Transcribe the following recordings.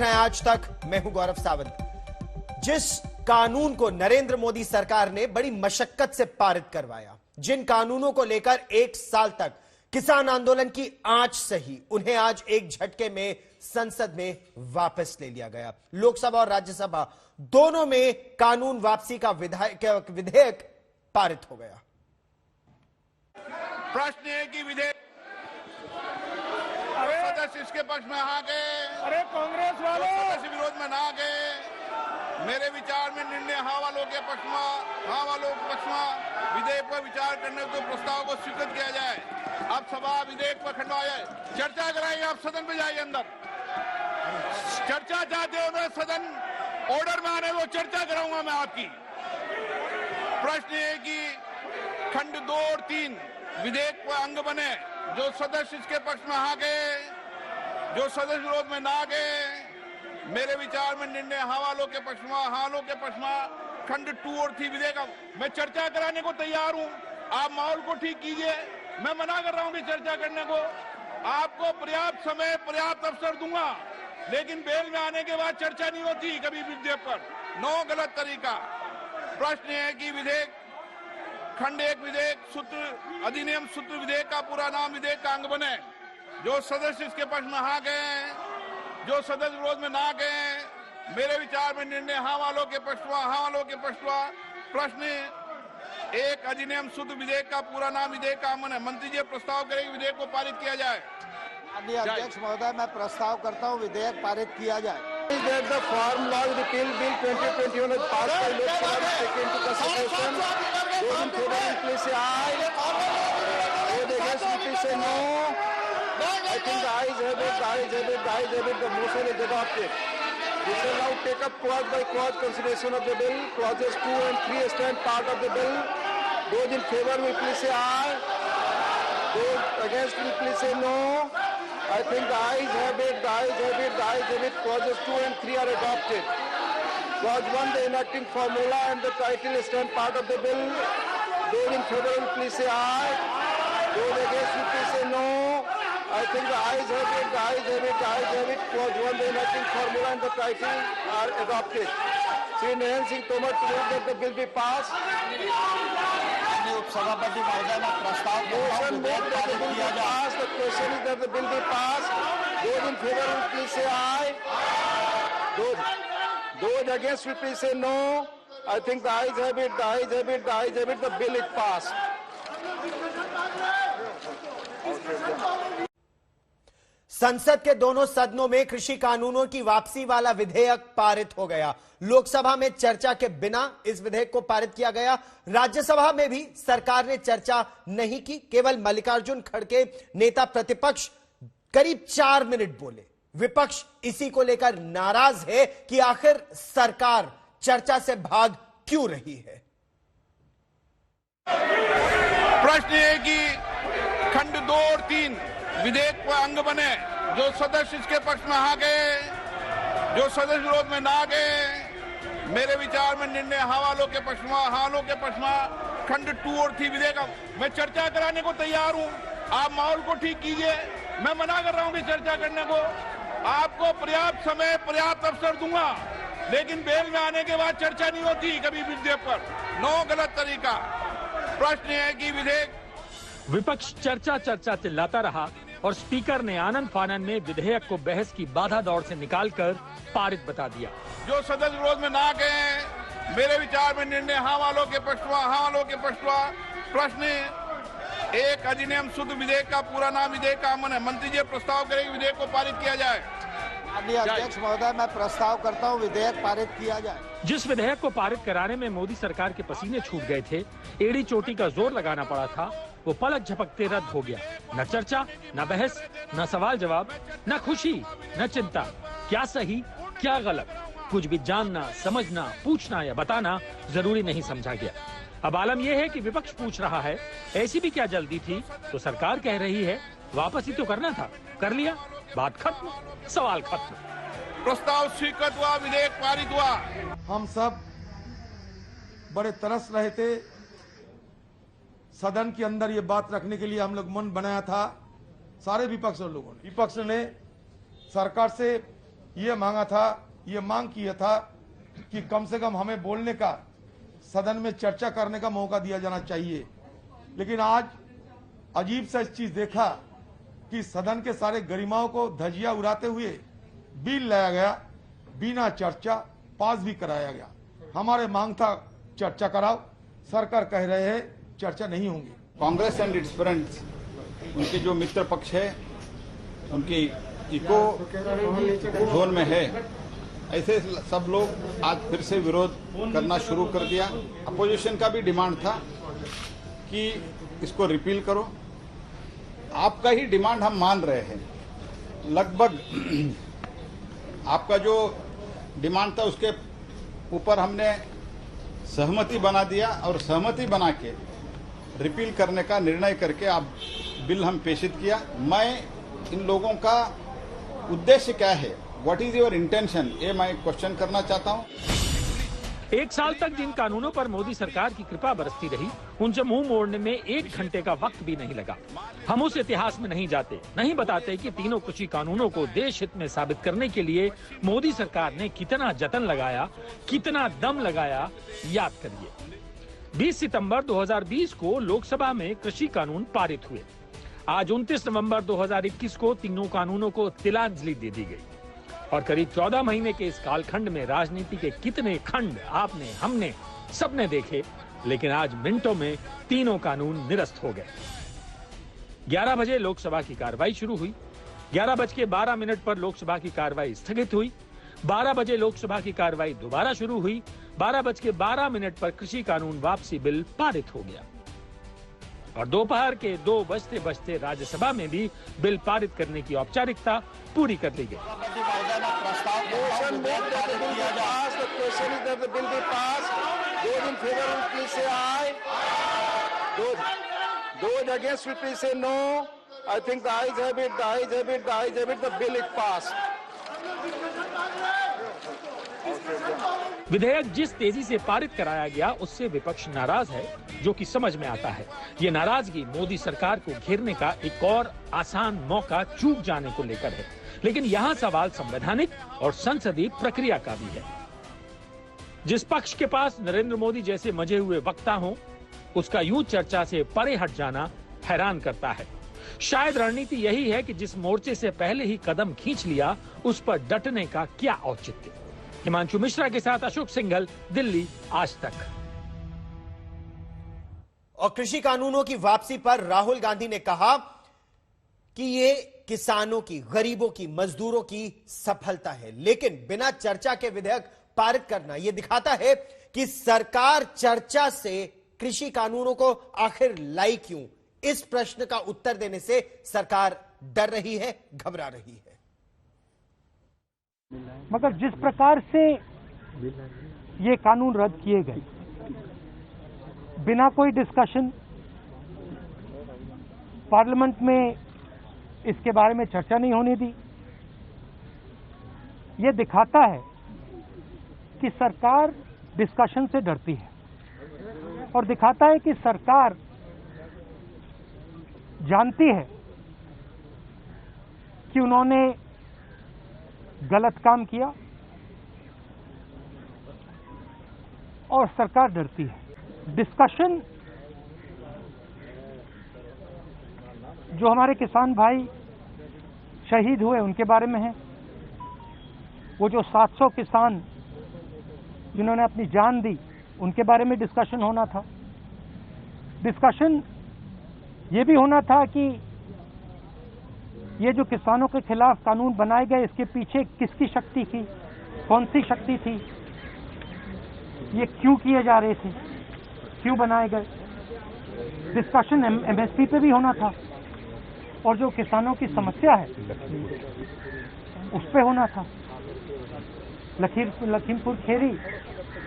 आज तक मैं हूं गौरव सावंत। जिस कानून को नरेंद्र मोदी सरकार ने बड़ी मशक्कत से पारित करवाया, जिन कानूनों को लेकर 1 साल तक किसान आंदोलन की आंच सही, उन्हें आज एक झटके में संसद में वापस ले लिया गया। लोकसभा और राज्यसभा दोनों में कानून वापसी का विधेयक पारित हो गया। प्रश्न है कि विधेयक सदस्य इसके पक्ष में आ गए, अरे कांग्रेस वालों सदस्य विरोध में ना गए। मेरे विचार में निर्णय हाँ वालों के पक्ष में विधेयक पर विचार करने को प्रस्ताव को स्वीकृत किया जाए। अब सभा विधेयक पर खंडवा जाए, चर्चा कराइए। आप सदन में जाइए, अंदर चर्चा चाहते हो मैं सदन ऑर्डर में आने दो, चर्चा कराऊंगा मैं आपकी। प्रश्न है कि खंड 2 और 3 विधेयक पर अंग बने। जो सदस्य इसके पक्ष में आ गए, जो सदस्य विरोध में ना गए। मेरे विचार में निर्णय हाँ वालों के पक्ष में खंड 2 और 3 विधेयक। मैं चर्चा कराने को तैयार हूं, आप माहौल को ठीक कीजिए। मैं मना कर रहा हूं कि चर्चा करने को। आपको पर्याप्त समय, पर्याप्त अवसर दूंगा, लेकिन बेल में आने के बाद चर्चा नहीं होती कभी विधेयक पर। नो, गलत तरीका। प्रश्न है कि विधेयक खंड 1 विधेयक सूत्र अधिनियम सूत्र विधेयक का पूरा नाम विधेयक का अंग बने। जो सदस्य इसके पक्ष में आ गए, जो सदस्य विरोध में ना गए। मेरे विचार में निर्णय हाँ वालों के पक्ष में। प्रश्न 1 अधिनियम शुद्ध विधेयक का पूरा नाम विधेयक का अंग है। मंत्री जी प्रस्ताव करेंगे विधेयक को पारित किया जाए। अध्यक्ष महोदय, मैं प्रस्ताव करता हूँ विधेयक पारित किया जाए। The farm law repeal bill 2021 was passed by Lok Sabha taken into consideration. Those in favor will please say aye. Those against will please say no. I think the ayes have it. The motion is adopted. We shall now take up clause by clause consideration of the bill. Clauses 2 and 3 stand part of the bill. Those in favor will please say aye. Those against will please say no. I think the ayes have it. Clauses 2 and 3 are adopted. Clause 1, the enacting formula and the title stand part of the bill. Those in favor will please say aye. Those against will please say no. I think the ayes have it. Clause 1, the enacting formula and the title are adopted. Shri Nayan Singh Tomar to move that the bill be passed. सभापति महोदय, मैं प्रस्ताव Motion moved that the bill be passed. The question is that the bill be passed. Those in favor will please say aye. Those against will please say no. I think the ayes have it. The bill is passed. संसद के दोनों सदनों में कृषि कानूनों की वापसी वाला विधेयक पारित हो गया। लोकसभा में चर्चा के बिना इस विधेयक को पारित किया गया। राज्यसभा में भी सरकार ने चर्चा नहीं की। केवल मल्लिकार्जुन खड़गे, नेता प्रतिपक्ष, करीब 4 मिनट बोले। विपक्ष इसी को लेकर नाराज है कि आखिर सरकार चर्चा से भाग क्यों रही है। प्रश्न है कि खंड 2 और 3 विधेयक पर अंग बने। जो सदस्य इसके पक्ष में आ गए, जो सदस्य विरोध में ना गए। मेरे विचार में निर्णय हाँ वालों के पक्ष में खंड 2 और 3 विधेयक। मैं चर्चा कराने को तैयार हूं, आप माहौल को ठीक कीजिए। मैं मना कर रहा हूं कि चर्चा करने को। आपको पर्याप्त समय, पर्याप्त अवसर दूंगा, लेकिन बेल में आने के बाद चर्चा नहीं होती कभी विधेयक पर। नो, गलत तरीका। प्रश्न है कि विधेयक विपक्ष चर्चा चिल्लाता रहा और स्पीकर ने आनंद फानन में विधेयक को बहस की बाधा दौड़ से निकालकर पारित बता दिया। जो सदस्य विरोध में ना गए। मेरे विचार में निर्णय हाँ वालों के पक्ष में। प्रश्न 1 अधिनियम शुद्ध विधेयक का पूरा नाम विधेयक का अंग है। मंत्री जी प्रस्ताव करेंगे विधेयक को पारित किया जाए। अध्यक्ष महोदय, मैं प्रस्ताव करता हूँ विधेयक पारित किया जाए। जिस विधेयक को पारित कराने में मोदी सरकार के पसीने छूट गए थे, एड़ी चोटी का जोर लगाना पड़ा था, वो पलक झपकते रद्द हो गया। न चर्चा, न बहस, न सवाल जवाब, न खुशी, न चिंता। क्या सही, क्या गलत, कुछ भी जानना, समझना, पूछना या बताना जरूरी नहीं समझा गया। अब आलम यह है कि विपक्ष पूछ रहा है, ऐसी भी क्या जल्दी थी? तो सरकार कह रही है, वापस ही तो करना था, कर लिया, बात खत्म, सवाल खत्म। प्रस्ताव स्वीकृत हुआ, विधेयक पारित हुआ। हम सब बड़े तरस रहे थे। सदन के अंदर ये बात रखने के लिए हम लोग मन बनाया था, सारे विपक्ष लोगों ने। विपक्ष ने सरकार से ये मांगा था, ये मांग किया था कि कम से कम हमें बोलने का, सदन में चर्चा करने का मौका दिया जाना चाहिए। लेकिन आज अजीब सा चीज देखा कि सदन के सारे गरिमाओं को धजिया उड़ाते हुए बिल लाया गया, बिना चर्चा पास भी कराया गया। हमारे मांग था चर्चा कराओ, सरकार कह रहे हैं चर्चा नहीं होंगी। कांग्रेस एंड इट्स फ्रेंड्स, उनके जो मित्र पक्ष है, उनकी इको जोन में है, ऐसे सब लोग आज फिर से विरोध करना शुरू कर दिया। अपोजिशन का भी डिमांड था कि इसको रिपील करो। आपका ही डिमांड हम मान रहे हैं। लगभग आपका जो डिमांड था उसके ऊपर हमने सहमति बना दिया और सहमति बना के रिपील करने का निर्णय करके आप बिल हम पेशित किया। मैं इन लोगों का उद्देश्य क्या है, व्हाट इज योर इंटेंशन, ये मैं क्वेश्चन करना चाहता हूं। एक साल तक जिन कानूनों पर मोदी सरकार की कृपा बरसती रही, उनसे मुंह मोड़ने में 1 घंटे का वक्त भी नहीं लगा। हम उस इतिहास में नहीं जाते, नहीं बताते कि तीनों कृषि कानूनों को देश हित में साबित करने के लिए मोदी सरकार ने कितना जतन लगाया, कितना दम लगाया। याद करिए, 20 सितंबर 2020 को लोकसभा में कृषि कानून पारित हुए। आज 29 नवंबर 2021 को तीनों कानूनों को तिलांजलि दे दी गई और करीब 14 महीने के इस कालखंड में राजनीति के कितने खंड आपने, हमने, सबने देखे, लेकिन आज मिनटों में तीनों कानून निरस्त हो गए। 11 बजे लोकसभा की कार्रवाई शुरू हुई। 11:12 पर लोकसभा की कार्रवाई स्थगित हुई। 12 बजे लोकसभा की कार्रवाई दोबारा शुरू हुई। 12:12 पर कृषि कानून वापसी बिल पारित हो गया और दोपहर के 2 बजते राज्यसभा में भी बिल पारित करने की औपचारिकता पूरी कर ली गई। विधेयक जिस तेजी से पारित कराया गया उससे विपक्ष नाराज है, जो कि समझ में आता है। ये नाराजगी मोदी सरकार को घेरने का एक और आसान मौका चूक जाने को लेकर है। लेकिन यहाँ सवाल संवैधानिक और संसदीय प्रक्रिया का भी है। जिस पक्ष के पास नरेंद्र मोदी जैसे मजे हुए वक्ता हों, उसका यूं चर्चा से परे हट जाना हैरान करता है। शायद रणनीति यही है कि जिस मोर्चे से पहले ही कदम खींच लिया, उस पर डटने का क्या औचित्य। हिमांशु मिश्रा के साथ अशोक सिंघल, दिल्ली, आज तक। और कृषि कानूनों की वापसी पर राहुल गांधी ने कहा कि ये किसानों की, गरीबों की, मजदूरों की सफलता है। लेकिन बिना चर्चा के विधेयक पारित करना यह दिखाता है कि सरकार चर्चा से कृषि कानूनों को आखिर लाई क्यों। इस प्रश्न का उत्तर देने से सरकार डर रही है, घबरा रही है। मगर जिस प्रकार से ये कानून रद्द किए गए, बिना कोई डिस्कशन, पार्लियामेंट में इसके बारे में चर्चा नहीं होने दी, ये दिखाता है कि सरकार डिस्कशन से डरती है और दिखाता है कि सरकार जानती है कि उन्होंने गलत काम किया और सरकार डरती है। डिस्कशन जो हमारे किसान भाई शहीद हुए उनके बारे में है, वो जो 700 किसान जिन्होंने अपनी जान दी उनके बारे में डिस्कशन होना था। डिस्कशन ये भी होना था कि ये जो किसानों के खिलाफ कानून बनाए गए, इसके पीछे किसकी शक्ति थी, कौन सी शक्ति थी, ये क्यों किए जा रहे थे, क्यों बनाए गए। डिस्कशन एमएसपी पे भी होना था और जो किसानों की समस्या है उस पे होना था। लखीमपुर खेरी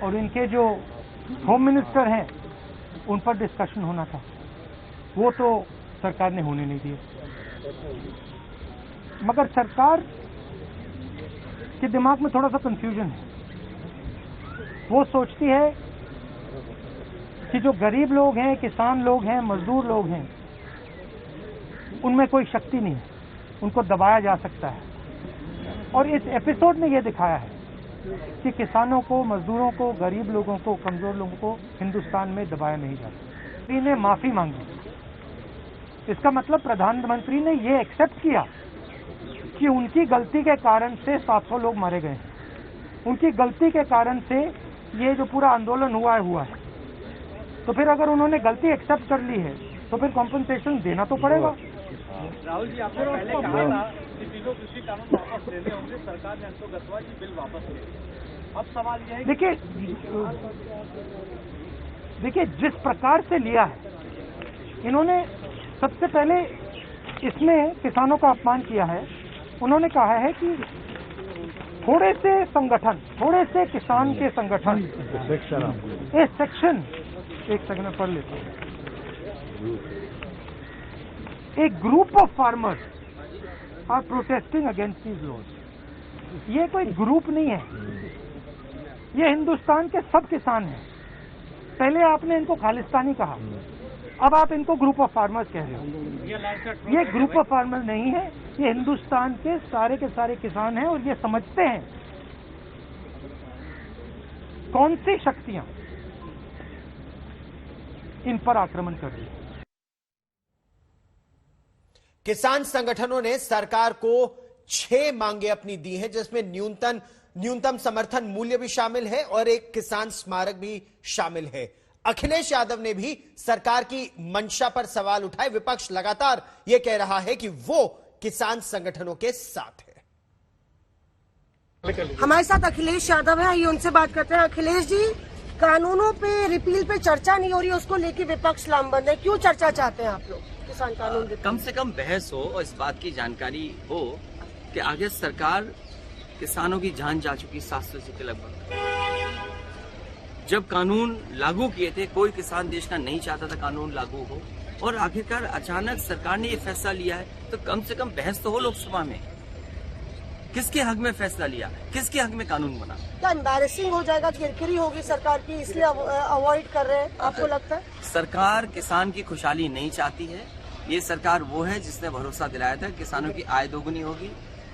और इनके जो होम मिनिस्टर हैं उन पर डिस्कशन होना था, वो तो सरकार ने होने नहीं दिया। मगर सरकार के दिमाग में थोड़ा सा कंफ्यूजन है। वो सोचती है कि जो गरीब लोग हैं, किसान लोग हैं, मजदूर लोग हैं, उनमें कोई शक्ति नहीं है, उनको दबाया जा सकता है। और इस एपिसोड में ये दिखाया है कि किसानों को, मजदूरों को, गरीब लोगों को, कमजोर लोगों को हिंदुस्तान में दबाया नहीं जाता। इन्हें माफी मांगी, इसका मतलब प्रधानमंत्री ने ये एक्सेप्ट किया कि उनकी गलती के कारण से 700 लोग मारे गए हैं, उनकी गलती के कारण से ये जो पूरा आंदोलन हुआ है। तो फिर अगर उन्होंने गलती एक्सेप्ट कर ली है तो फिर कॉम्पनसेशन देना तो पड़ेगा। राहुल जी, आपने पहले कहा था कि तीनों कृषि कानून वापस लेने होंगे, सरकार ने अंतो गतवा जी बिल वापस ले लिया। अब सवाल यह है, देखिए जिस प्रकार से लिया है इन्होंने, सबसे पहले इसमें किसानों का अपमान किया है। उन्होंने कहा है कि थोड़े से किसान के संगठन, ये सेक्शन, एक सेकंड में पढ़ लेता हूँ। A group of farmers are protesting against these laws. ये कोई ग्रुप नहीं है, ये हिंदुस्तान के सब किसान हैं। पहले आपने इनको खालिस्तानी कहा, अब आप इनको ग्रुप ऑफ फार्मर्स कह रहे हो। ये ग्रुप ऑफ फार्मर नहीं है, ये हिंदुस्तान के सारे किसान हैं और ये समझते हैं कौन सी शक्तियां इन पर आक्रमण कर रही है। किसान संगठनों ने सरकार को 6 मांगे अपनी दी हैं, जिसमें न्यूनतम समर्थन मूल्य भी शामिल है और एक किसान स्मारक भी शामिल है। अखिलेश यादव ने भी सरकार की मंशा पर सवाल उठाए। विपक्ष लगातार यह कह रहा है कि वो किसान संगठनों के साथ है। हमारे साथ अखिलेश यादव है, आइए उनसे बात करते हैं। अखिलेश जी, कानूनों पे, रिपील पे चर्चा नहीं हो रही, उसको लेके विपक्ष लामबंद है, क्यों चर्चा चाहते हैं आप लोग? किसान कानून कम से कम बहस हो और इस बात की जानकारी हो कि आगे सरकार किसानों की जान जा चुकी 700 के लगभग। जब कानून लागू किए थे, कोई किसान देश का नहीं चाहता था कानून लागू हो, और आखिरकार अचानक सरकार ने ये फैसला लिया है, तो कम से कम बहस तो हो लोकसभा में। किसके हक में फैसला लिया, किसके हक में कानून बना? क्या एम्बैरेसिंग हो जाएगा, किरकिरी होगी सरकार की, इसलिए अवॉइड कर रहे हैं, आपको लगता है? सरकार किसान की खुशहाली नहीं चाहती है। ये सरकार वो है जिसने भरोसा दिलाया था किसानों की आय दोगुनी होगी,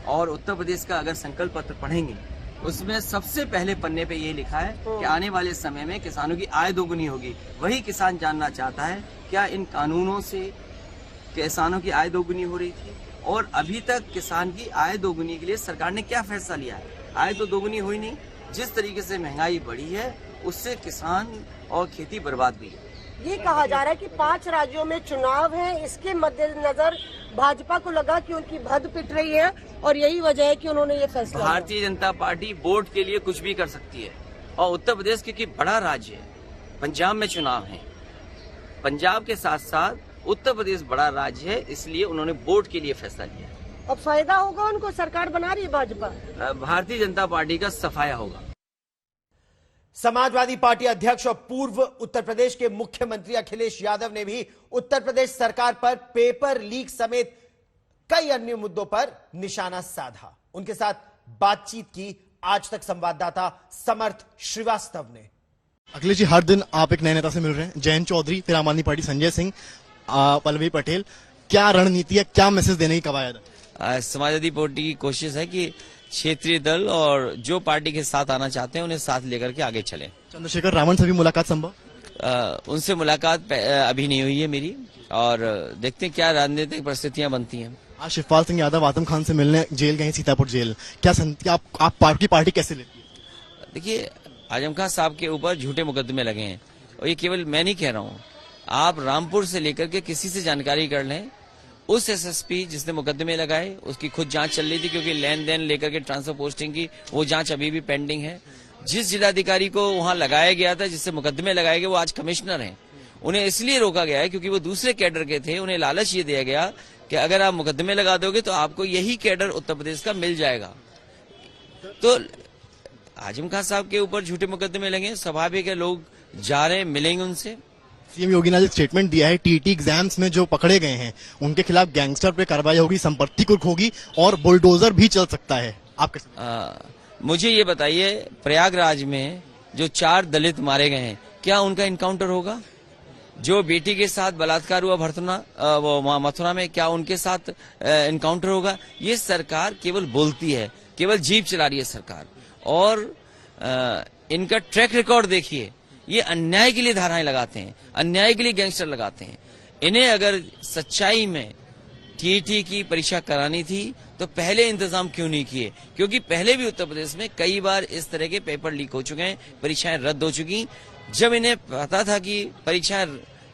और उत्तर प्रदेश का अगर संकल्प पत्र पढ़ेंगे उसमें सबसे पहले पन्ने पे ये लिखा है कि आने वाले समय में किसानों की आय दोगुनी होगी। वही किसान जानना चाहता है क्या इन कानूनों से किसानों की आय दोगुनी हो रही थी, और अभी तक किसान की आय दोगुनी के लिए सरकार ने क्या फैसला लिया है? आय तो दोगुनी हुई नहीं। जिस तरीके से महंगाई बढ़ी है उससे किसान और खेती बर्बाद हुई है। ये कहा जा रहा है कि 5 राज्यों में चुनाव है, इसके मद्देनजर भाजपा को लगा कि उनकी भद पिट रही है और यही वजह है कि उन्होंने ये फैसला लिया। भारतीय जनता पार्टी वोट के लिए कुछ भी कर सकती है, और उत्तर प्रदेश क्योंकि बड़ा राज्य है, पंजाब में चुनाव है, पंजाब के साथ साथ उत्तर प्रदेश बड़ा राज्य है, इसलिए उन्होंने वोट के लिए फैसला लिया। अब फायदा होगा उनको, सरकार बना रही है भाजपा। भारतीय जनता पार्टी का सफाया होगा। समाजवादी पार्टी अध्यक्ष और पूर्व उत्तर प्रदेश के मुख्यमंत्री अखिलेश यादव ने भी उत्तर प्रदेश सरकार पर पेपर लीक समेत कई अन्य मुद्दों पर निशाना साधा। उनके साथ बातचीत की आज तक संवाददाता समर्थ श्रीवास्तव ने। अखिलेश जी, हर दिन आप एक नए नेता से मिल रहे हैं, जयंत चौधरी, फिर आम आदमी पार्टी संजय सिंह, पल्लवी पटेल, क्या रणनीति है, क्या मैसेज देने की कवायद है? समाजवादी पार्टी की कोशिश है कि क्षेत्रीय दल और जो पार्टी के साथ आना चाहते हैं उन्हें साथ लेकर के आगे चलें। चंद्रशेखर रावण से भी मुलाकात संभव? उनसे मुलाकात अभी नहीं हुई है मेरी, और देखते हैं क्या राजनीतिक परिस्थितियां बनती हैं। आज शिवपाल सिंह यादव आजम खान से मिलने जेल गए, सीतापुर जेल, क्या आप पार्टी कैसे लेती है? देखिए, आजम खान साहब के ऊपर झूठे मुकदमे लगे हैं, और ये केवल मैं नहीं कह रहा हूँ, आप रामपुर से लेकर के किसी से जानकारी कर लें, उस एसएसपी जिसने मुकदमे लगाए उसकी खुद जांच चल रही थी, क्योंकि लेन देन लेकर के ट्रांसफर पोस्टिंग की वो जांच अभी भी पेंडिंग है। जिस जिलाधिकारी को वहां लगाया गया था, जिससे मुकदमे लगाए गए, वो आज कमिश्नर हैं। उन्हें इसलिए रोका गया है क्योंकि वो दूसरे कैडर के थे। उन्हें लालच ये दिया गया कि अगर आप मुकदमे लगा दोगे तो आपको यही कैडर उत्तर प्रदेश का मिल जाएगा। तो आजम खान साहब के ऊपर झूठे मुकदमे लगे, स्वाभाविक है लोग जा रहे हैं, मिलेंगे उनसे। सीएम योगी ने स्टेटमेंट दिया है, टीटी एग्जाम्स में जो पकड़े गए हैं उनके खिलाफ गैंगस्टर पे कार्रवाई होगी, संपत्ति कुर्क होगी और बुलडोजर भी चल सकता है। आप कैसे? मुझे ये बताइए, प्रयागराज में जो 4 दलित मारे गए हैं, क्या उनका इनकाउंटर होगा? जो बेटी के साथ बलात्कार हुआ मथुरा में, क्या उनके साथ इनकाउंटर होगा? ये सरकार केवल बोलती है, केवल जीप चला रही है सरकार। और इनका ट्रैक रिकॉर्ड देखिए, ये अन्याय के लिए धाराएं लगाते हैं, अन्याय के लिए गैंगस्टर लगाते हैं। इन्हें अगर सच्चाई में टीईटी की परीक्षा करानी थी तो पहले इंतजाम क्यों नहीं किए? क्योंकि पहले भी उत्तर प्रदेश में कई बार इस तरह के पेपर लीक हो चुके हैं, परीक्षाएं रद्द हो चुकी। जब इन्हें पता था कि परीक्षाएं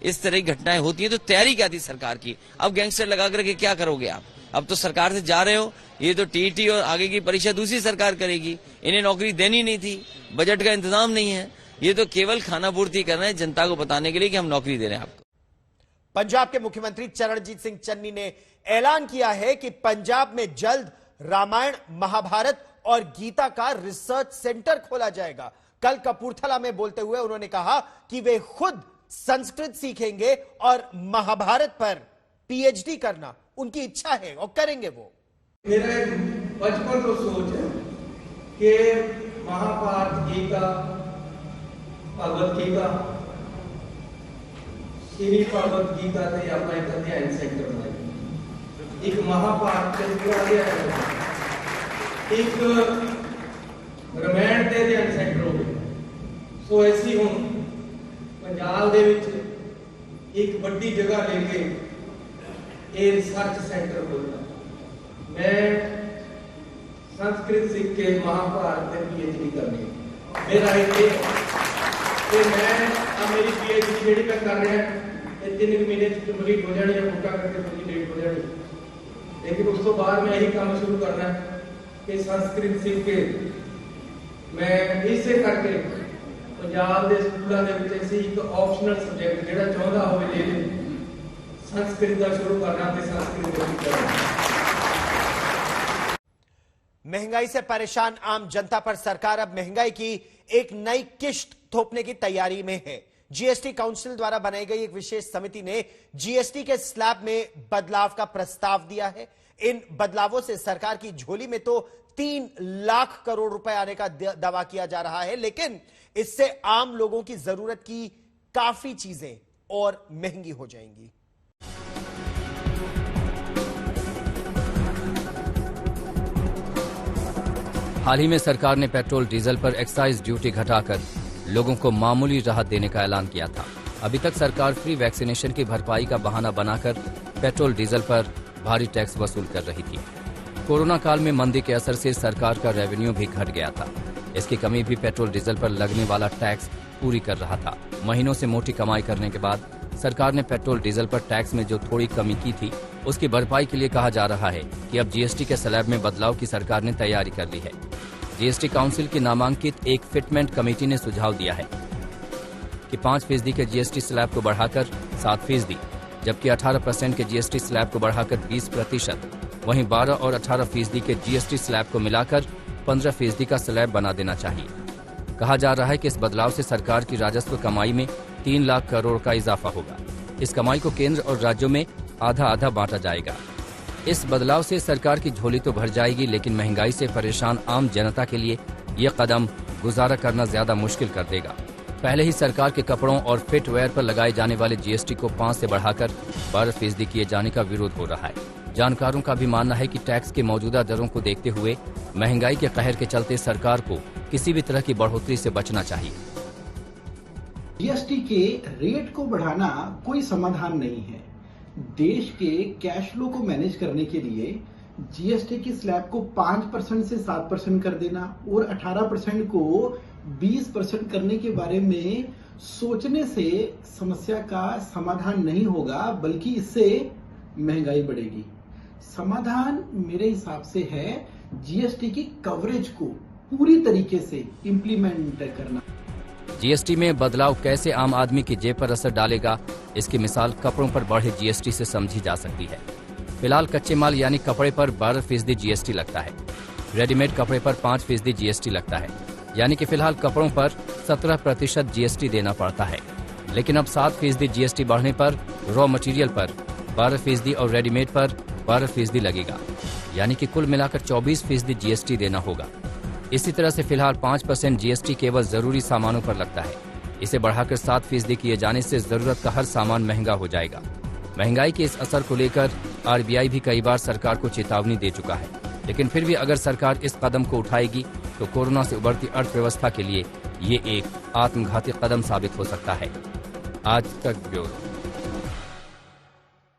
इस तरह की घटनाएं होती हैं तो तैयारी क्या थी सरकार की? अब गैंगस्टर लगा करके क्या करोगे आप? अब तो सरकार से जा रहे हो, ये तो टीईटी और आगे की परीक्षा दूसरी सरकार करेगी। इन्हें नौकरी देनी नहीं थी, बजट का इंतजाम नहीं है, ये तो केवल खाना पूर्ति कर रहे हैं जनता को बताने के लिए कि हम नौकरी दे रहे हैं आपको। पंजाब के मुख्यमंत्री चरणजीत सिंह चन्नी ने ऐलान किया है कि पंजाब में जल्द रामायण, महाभारत और गीता का रिसर्च सेंटर खोला जाएगा। कल कपूरथला में बोलते हुए उन्होंने कहा कि वे खुद संस्कृत सीखेंगे और महाभारत पर पीएचडी करना उनकी इच्छा है और करेंगे वो। मेरा एक बचपन तो सोच है कि महाभारत, गीता, भगवत गीता, श्री भगवत गीता से अपना एक अध्ययन सेंटर बनाएंगे। एक महाभारत के अध्ययन, एक रामायण के अध्ययन सेंटर होगा। सो ऐसी हूं पंजाब दे विच एक बड़ी जगह लेके ये रिसर्च सेंटर खोलना। मैं संस्कृत सीख के महाभारत में पीएचडी करनी मेरा एक मैं अब मेरी पीएचडी जेडी मैं कर रहा है 3 महीने कंप्लीट हो जानी है, पूरा करके कंप्लीट हो जानी। लेकिन उस तो बाद मैं यही काम शुरू करना है कि संस्कृत सीख के मैं इसे करके पंजाब के स्कूलों के विच ऐसी एक ऑप्शनल सब्जेक्ट जिहड़ा चाहुंदा होवे ले ले संस्कृत का शुरू करना ते संस्कृत करना। महंगाई से परेशान आम जनता पर सरकार अब महंगाई की एक नई किश्त थोपने की तैयारी में है। जीएसटी काउंसिल द्वारा बनाई गई एक विशेष समिति ने जीएसटी के स्लैब में बदलाव का प्रस्ताव दिया है। इन बदलावों से सरकार की झोली में तो 3 लाख करोड़ रुपए आने का दावा किया जा रहा है, लेकिन इससे आम लोगों की जरूरत की काफी चीजें और महंगी हो जाएंगी। हाल ही में सरकार ने पेट्रोल डीजल पर एक्साइज ड्यूटी घटाकर लोगों को मामूली राहत देने का ऐलान किया था। अभी तक सरकार फ्री वैक्सीनेशन की भरपाई का बहाना बनाकर पेट्रोल डीजल पर भारी टैक्स वसूल कर रही थी। कोरोना काल में मंदी के असर से सरकार का रेवेन्यू भी घट गया था। इसकी कमी भी पेट्रोल डीजल पर लगने वाला टैक्स पूरी कर रहा था। महीनों से मोटी कमाई करने के बाद सरकार ने पेट्रोल डीजल पर टैक्स में जो थोड़ी कमी की थी उसकी भरपाई के लिए कहा जा रहा है कि अब जीएसटी के स्लैब में बदलाव की सरकार ने तैयारी कर ली है। जीएसटी काउंसिल की नामांकित एक फिटमेंट कमेटी ने सुझाव दिया है कि 5% के जीएसटी स्लैब को बढ़ाकर 7%, जबकि 18% के जीएसटी स्लैब को बढ़ाकर 20%, वहीं 12 और 18% के जीएसटी स्लैब को मिलाकर 15% का स्लैब बना देना चाहिए। कहा जा रहा है कि इस बदलाव से सरकार की राजस्व कमाई में 3 लाख करोड़ का इजाफा होगा। इस कमाई को केंद्र और राज्यों में आधा आधा बांटा जाएगा। इस बदलाव से सरकार की झोली तो भर जाएगी, लेकिन महंगाई से परेशान आम जनता के लिए ये कदम गुजारा करना ज्यादा मुश्किल कर देगा। पहले ही सरकार के कपड़ों और फिटवेयर पर लगाए जाने वाले जीएसटी को 5 से बढ़ाकर 12% किए जाने का विरोध हो रहा है। जानकारों का भी मानना है कि टैक्स के मौजूदा दरों को देखते हुए महंगाई के कहर के चलते सरकार को किसी भी तरह की बढ़ोतरी से बचना चाहिए। जीएसटी के रेट को बढ़ाना कोई समाधान नहीं है। देश के कैश फ्लो को मैनेज करने के लिए जीएसटी की स्लैब को 5% से 7% कर देना और 18% को 20% करने के बारे में सोचने से समस्या का समाधान नहीं होगा, बल्कि इससे महंगाई बढ़ेगी। समाधान मेरे हिसाब से है जीएसटी की कवरेज को पूरी तरीके से इम्प्लीमेंट करना। जीएसटी में बदलाव कैसे आम आदमी की जेब पर असर डालेगा, इसकी मिसाल कपड़ों पर बढ़े जीएसटी से समझी जा सकती है। फिलहाल कच्चे माल यानी कपड़े पर 12% जीएसटी लगता है, रेडीमेड कपड़े पर 5% जीएसटी लगता है, यानी कि फिलहाल कपड़ों पर 17% जीएसटी देना पड़ता है। लेकिन अब 7% जीएसटी बढ़ने पर रॉ मटेरियल पर 12% और रेडीमेड पर 12% लगेगा, यानी कि कुल मिलाकर 24% जीएसटी देना होगा। इसी तरह से फिलहाल 5% जीएसटी केवल जरूरी सामानों पर लगता है। इसे बढ़ाकर 7% किए जाने से जरूरत का हर सामान महंगा हो जाएगा। महंगाई के इस असर को लेकर आरबीआई भी कई बार सरकार को चेतावनी दे चुका है। लेकिन फिर भी अगर सरकार इस कदम को उठाएगी तो कोरोना से उभरती अर्थव्यवस्था के लिए ये एक आत्मघाती कदम साबित हो सकता है। आज तक ब्यूरो।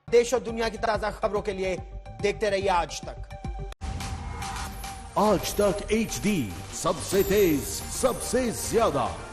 देश और दुनिया की ताजा खबरों के लिए देखते रहिए आज तक। आज तक HD, सबसे तेज, सबसे ज्यादा।